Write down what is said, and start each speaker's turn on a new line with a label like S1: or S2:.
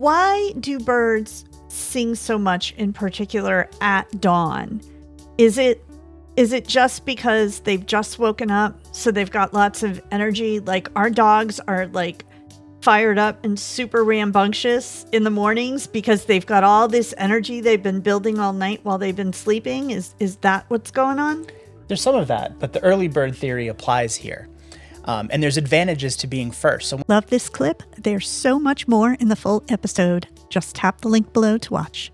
S1: Why do birds sing so much in particular at dawn? Is it just because they've just woken up, so they've got lots of energy? Like our dogs are like fired up and super rambunctious in the mornings because they've got all this energy they've been building all night while they've been sleeping. Is that what's going on?
S2: There's some of that, but the early bird theory applies here. And there's advantages to being first. So
S1: Love this clip? There's so much more in the full episode. Just tap the link below to watch.